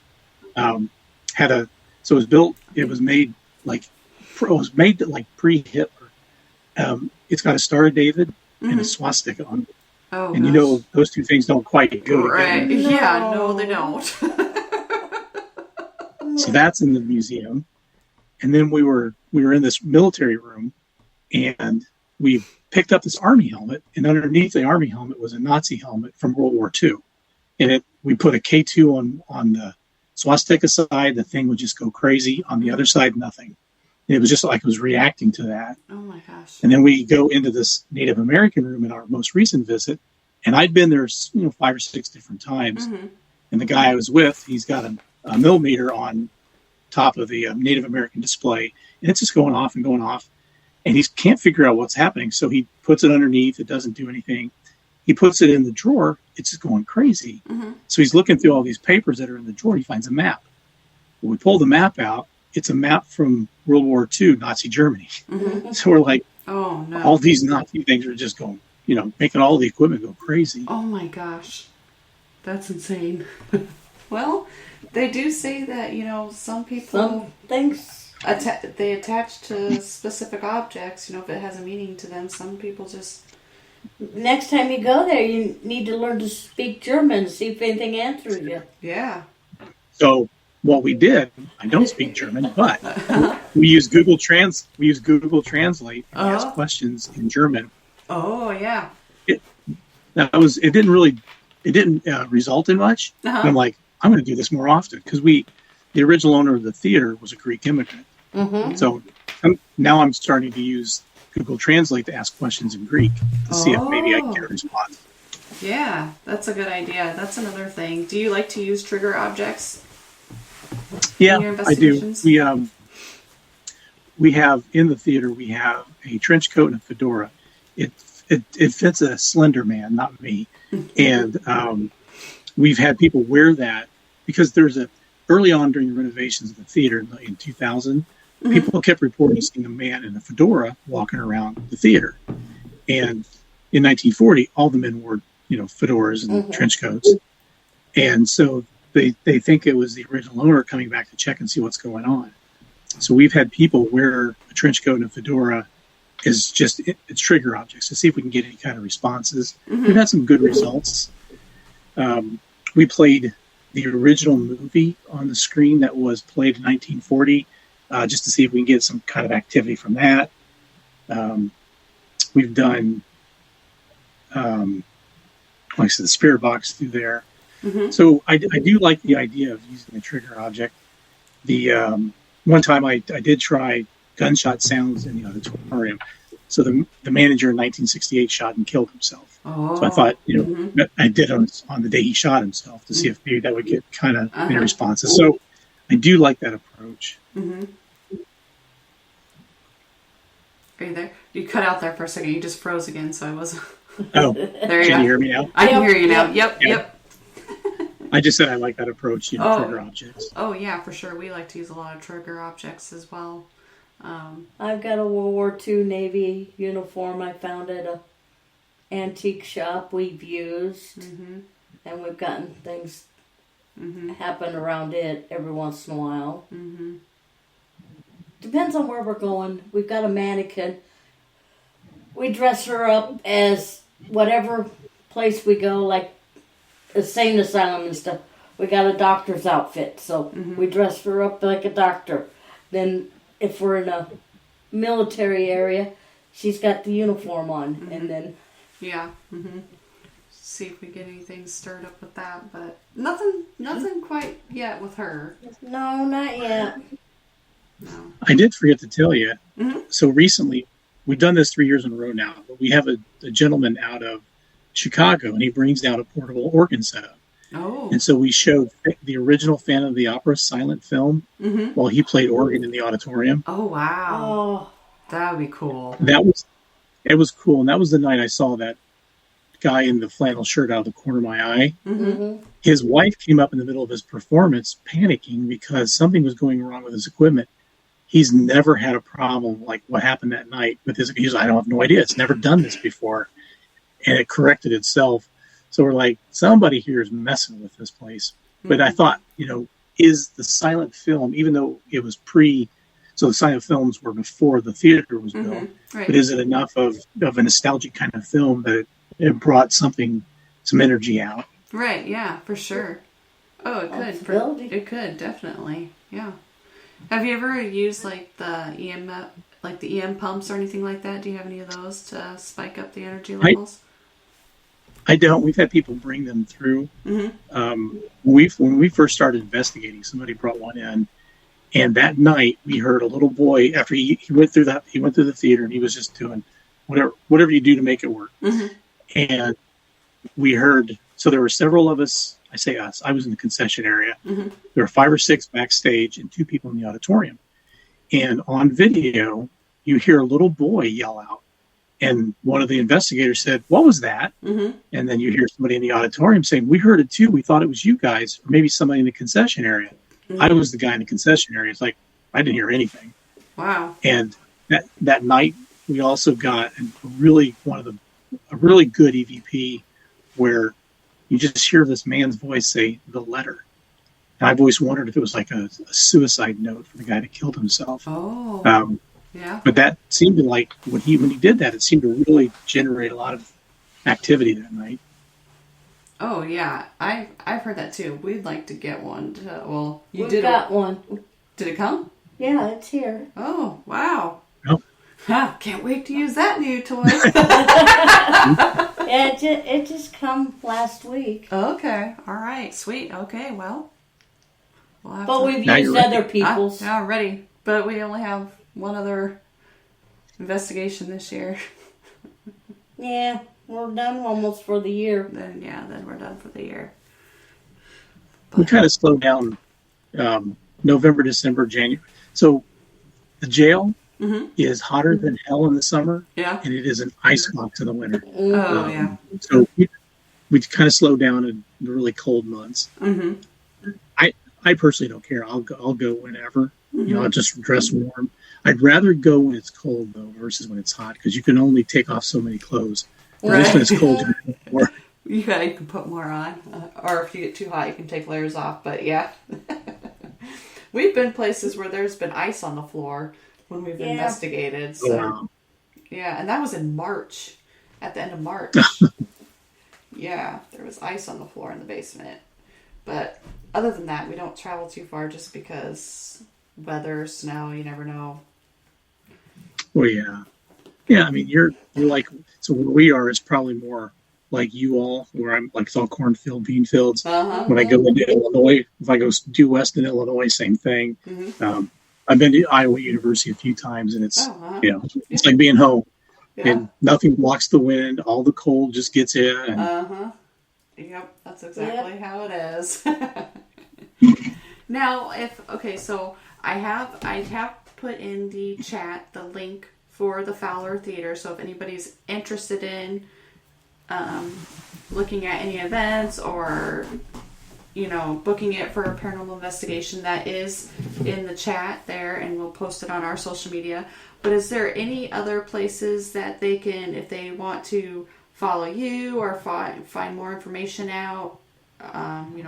had a... So it was built... It was made like pre-Hitler. It's got a Star of David and a swastika on it.
Oh,
and you know those two things don't quite go
right.
together.
Yeah, no, they don't.
So that's in the museum. And then we were in this military room, and we picked up this army helmet, and underneath the army helmet was a Nazi helmet from World War II. And we put a K2 on the swastika side, the thing would just go crazy. On the other side, nothing. And it was just like it was reacting to that.
Oh my gosh.
And then we go into this Native American room in our most recent visit, and I'd been there 5 or 6 different times. And the guy I was with, he's got a millimeter on top of the Native American display, and it's just going off and going off, and he can't figure out what's happening. So he puts it underneath. It doesn't do anything. He puts it in the drawer. It's just going crazy. So he's looking through all these papers that are in the drawer. He finds a map. When we pull the map out, it's a map from World War II, Nazi Germany. So we're like,
oh no,
all these Nazi things are just going, making all the equipment go crazy.
Oh my gosh, that's insane. Well, they do say that, some people...
things...
they attach to specific objects, if it has a meaning to them. Some people just...
Next time you go there, you need to learn to speak German, see if anything answers you.
Yeah.
So what we did, I don't speak German, but we use Google Translate and ask questions in German.
Oh, yeah.
It didn't result in much. And I'm like, I'm going to do this more often, because the original owner of the theater was a Greek immigrant. So now I'm starting to use Google Translate to ask questions in Greek to see if maybe I can get a response.
Yeah, that's a good idea. That's another thing. Do you like to use trigger objects?
Yeah,
in your
I do.
investigations?
We have in the theater, we have a trench coat and a fedora. It fits a slender man, not me. And we've had people wear that because early on during the renovations of the theater in 2000, people kept reporting seeing a man in a fedora walking around the theater. And in 1940, all the men wore, fedoras and trench coats. And so they think it was the original owner coming back to check and see what's going on. So we've had people wear a trench coat and a fedora as just it's trigger objects to see if we can get any kind of responses. We've had some good results. We played the original movie on the screen that was played in 1940, just to see if we can get some kind of activity from that. We've done, like I said, the spirit box through there. So I do like the idea of using a trigger object. The one time I did try gunshot sounds in the auditorium. So the manager in 1968 shot and killed himself. So I thought, I did on the day he shot himself to see if maybe that would get kind of any responses. So I do like that approach.
Are you there? You cut out there for a second. You just froze again, so I wasn't.
Oh,
there you
can
go.
you hear me now?
I can hear you now. Yep.
I just said I like that approach, trigger objects.
Oh, yeah, for sure. We like to use a lot of trigger objects as well.
I've got a World War II Navy uniform I found at a antique shop we've used. And we've gotten things happen around it every once in a while. Depends on where we're going. We've got a mannequin. We dress her up as whatever place we go, like a sane asylum and stuff. We got a doctor's outfit, so we dress her up like a doctor. Then if we're in a military area, she's got the uniform on, and then
see if we get anything stirred up with that, but nothing quite yet with her.
No, not yet.
No.
I did forget to tell you. So recently, we've done this 3 years in a row now, but we have a gentleman out of Chicago, and he brings down a portable organ setup.
Oh.
And so we showed the original Phantom of the Opera silent film while he played organ in the auditorium.
Oh, wow.
Oh,
that would be cool.
It was cool, and that was the night I saw that guy in the flannel shirt out of the corner of my eye. His wife came up in the middle of his performance panicking because something was going wrong with his equipment. He's never had a problem like what happened that night with his. He's I don't have no idea. It's never done this before, and it corrected itself. So we're like, somebody here is messing with this place. But I thought, is the silent film, even though it was so the silent films were before the theater was built,
Right.
but is it enough of a nostalgic kind of film that it brought some energy out?
Right, yeah, for sure. Oh, it could.
Possibility.
It could, definitely. Yeah. Have you ever used like the EM pumps or anything like that? Do you have any of those to spike up the energy levels?
I don't. We've had people bring them through. When we first started investigating, somebody brought one in, and that night we heard a little boy after he went through the theater, and he was just doing whatever you do to make it work. And we heard. So there were several of us. I say us. I was in the concession area. There were 5 or 6 backstage and 2 people in the auditorium. And on video, you hear a little boy yell out. And one of the investigators said, "What was that?" And then you hear somebody in the auditorium saying, "We heard it too. We thought it was you guys, or maybe somebody in the concession area." I was the guy in the concession area. It's like, I didn't hear anything.
Wow.
And that night, we also got a really good EVP where you just hear this man's voice say the letter. And I've always wondered if it was like a suicide note for the guy that killed himself.
Oh. Yeah.
But that seemed to when he did that, it seemed to really generate a lot of activity that night.
Oh yeah, I've heard that too. We'd like to get one.
We've got one.
Did it come?
Yeah, it's here.
Oh wow.
Oh.
Can't wait to use that new toy.
Yeah, it just come last week.
Okay. All right. Sweet. Okay. Well.
But we've
Now
used
you're ready.
other people's.
Yeah, ready. But we only have one other investigation this year.
Yeah, we're done almost for the year.
Then we're done for the year.
We kind of slowed down November, December, January. So the jail is hotter than hell in the summer,
Yeah.
and it is an icebox in the winter.
Oh yeah.
So we kind of slow down in the really cold months. I personally don't care. I'll go whenever. I'll just dress warm. I'd rather go when it's cold though versus when it's hot because you can only take off so many clothes.
Right.
Just when it's cold, you can more.
You can put more on. Or if you get too hot, you can take layers off. But yeah. We've been places where there's been ice on the floor when we've investigated. So.
Wow.
Yeah, and that was in March. At the end of March. Yeah, there was ice on the floor in the basement. But other than that, we don't travel too far just because weather, snow, you never know.
Well, yeah. Yeah, I mean, you're like, so where we are is probably more like you all, where I'm like, it's all cornfield, bean fields.
Uh-huh.
When I go into Illinois, if I go due west in Illinois, same thing.
Mm-hmm.
I've been to Iowa University a few times, and it's, it's like being home.
Yeah.
And nothing blocks the wind. All the cold just gets in. And,
Yep, that's exactly how it is. Now, so I have put in the chat the link for the Fowler Theater. So if anybody's interested in looking at any events or booking it for a paranormal investigation, that is in the chat there, and we'll post it on our social media. But is there any other places that they can, if they want to follow you or find more information out,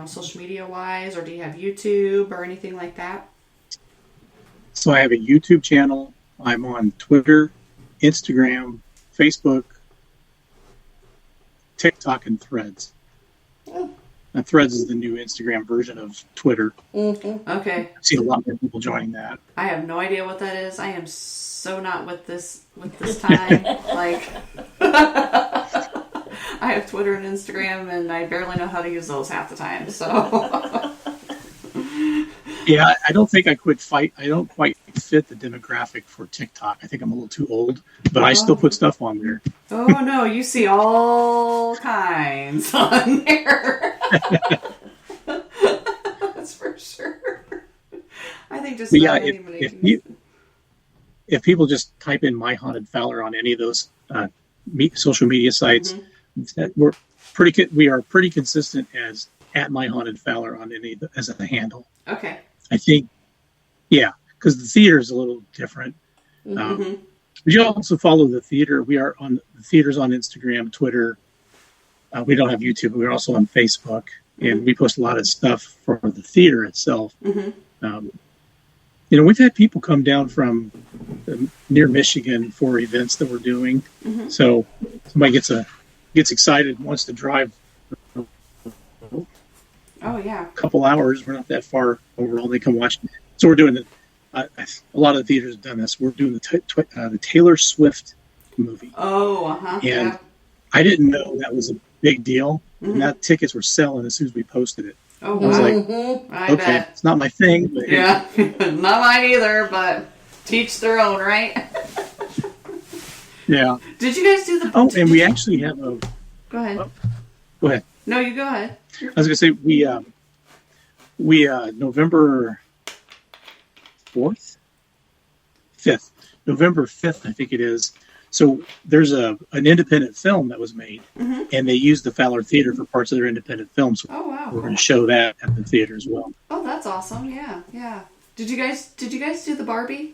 social media wise, or do you have YouTube or anything like that?
So I have a YouTube channel. I'm on Twitter, Instagram, Facebook, TikTok, and Threads. And Threads is the new Instagram version of Twitter.
Mm-hmm.
Okay.
I've seen a lot more people joining that.
I have no idea what that is. I am so not with this time. Like, I have Twitter and Instagram, and I barely know how to use those half the time. So.
Yeah, I don't think I don't quite fit the demographic for TikTok. I think I'm a little too old, but I still put stuff on there.
Oh no, you see all kinds on there. That's for sure. I think just
if people just type in "My Haunted Fowler" on any of those social media sites, we are pretty consistent as @My Haunted Fowler on any as a handle.
Okay.
I think, because the theater is a little different.
Mm-hmm.
But you also follow the theater. We are on the theaters on Instagram, Twitter. We don't have YouTube. We're also on Facebook, and we post a lot of stuff for the theater itself.
Mm-hmm.
We've had people come down from near Michigan for events that we're doing.
Mm-hmm.
So somebody gets excited, wants to drive.
Oh yeah.
A couple hours. We're not that far overall. They come watch. So we're doing a lot of the theaters have done this. We're doing the Taylor Swift movie.
Oh, uh-huh.
And I didn't know that was a big deal. Mm-hmm. And that tickets were selling as soon as we posted it.
Oh,
I was like,
I bet.
It's not my thing. But
yeah, not mine either, but teach their own, right?
Yeah.
Did you guys do the...
Oh, and we actually have a...
Go ahead.
Go ahead.
No, you go ahead.
I was going to say, we November 5th, I think it is. So there's an independent film that was made, and they used the Fowler Theater for parts of their independent films.
Oh wow!
We're going to show that at the theater as well.
Oh, that's awesome! Yeah. Did you guys do the Barbie?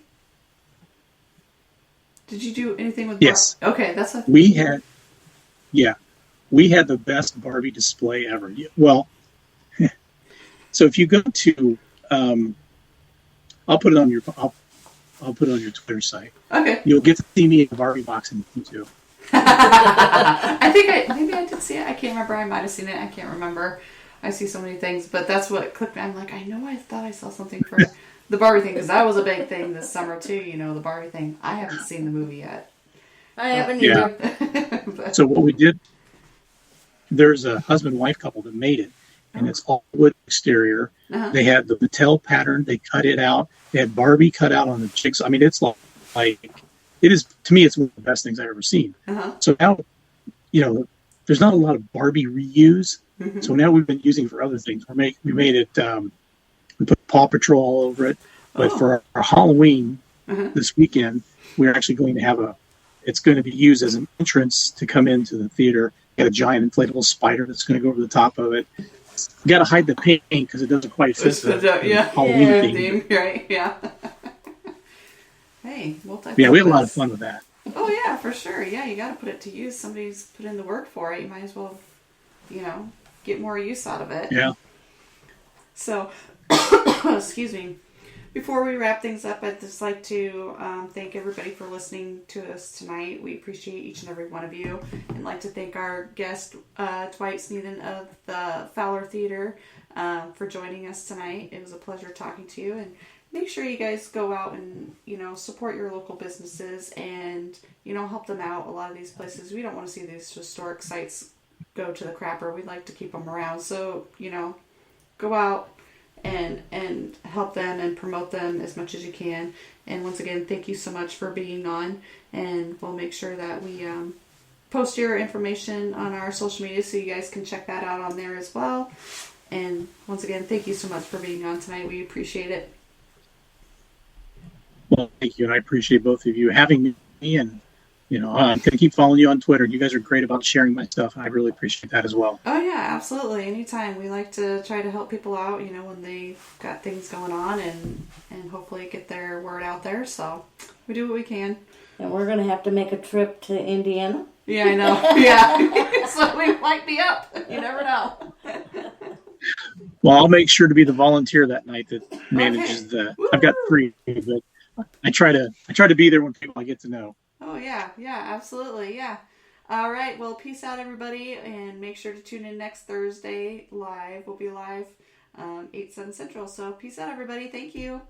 Did you do anything with?
Yes.
Okay, that's a.
We had the best Barbie display ever. Well, so if you go to, I'll put it on your Twitter site.
Okay.
You'll get to see me in a Barbie box in too.
I think maybe I did see it. I can't remember. I might have seen it. I can't remember. I see so many things, but that's what clicked me. I'm like, I know I thought I saw something for the Barbie thing, because that was a big thing this summer too. The Barbie thing. I haven't seen the movie yet.
I haven't either.
But,
So what we did, there's a husband-wife couple that made it, and it's all wood exterior.
Uh-huh.
They had the Mattel pattern. They cut it out. They had Barbie cut out on the chicks. I mean, it's like it is, to me, it's one of the best things I've ever seen.
Uh-huh.
So now, there's not a lot of Barbie reuse.
Mm-hmm.
So now we've been using it for other things. We made it. We put Paw Patrol all over it. But for our Halloween this weekend, we're actually going to have it's going to be used as an entrance to come into the theater. Got a giant inflatable spider that's going to go over the top of it. You got to hide the paint because it doesn't quite fit the Halloween theme.
Right? Yeah. Hey,
we had a lot of fun with that.
Oh yeah, for sure. Yeah, you got to put it to use. Somebody's put in the work for it. You might as well get more use out of it.
Yeah.
So, excuse me. Before we wrap things up, I'd just like to thank everybody for listening to us tonight. We appreciate each and every one of you. And like to thank our guest, Dwight Snethen of the Fowler Theater, for joining us tonight. It was a pleasure talking to you. And make sure you guys go out and, support your local businesses and, help them out. A lot of these places, we don't want to see these historic sites go to the crapper. We'd like to keep them around. So, go out and help them and promote them as much as you can. And once again, thank you so much for being on. And we'll make sure that we post your information on our social media so you guys can check that out on there as well. And once again, thank you so much for being on tonight. We appreciate it.
Well, thank you, and I appreciate both of you having me. And I'm going to keep following you on Twitter. You guys are great about sharing my stuff, and I really appreciate that as well.
Oh, yeah, absolutely. Anytime. We like to try to help people out, when they've got things going on and hopefully get their word out there. So we do what we can.
And we're going to have to make a trip to Indiana.
Yeah, I know. Yeah. So we might be up. You never know.
Well, I'll make sure to be the volunteer that night that manages I've got 3, but I try to be there when people I get to know.
Oh, yeah. Yeah, absolutely. Yeah. All right. Well, peace out, everybody. And make sure to tune in next Thursday live. We'll be live 8, 7 Central. So peace out, everybody. Thank you.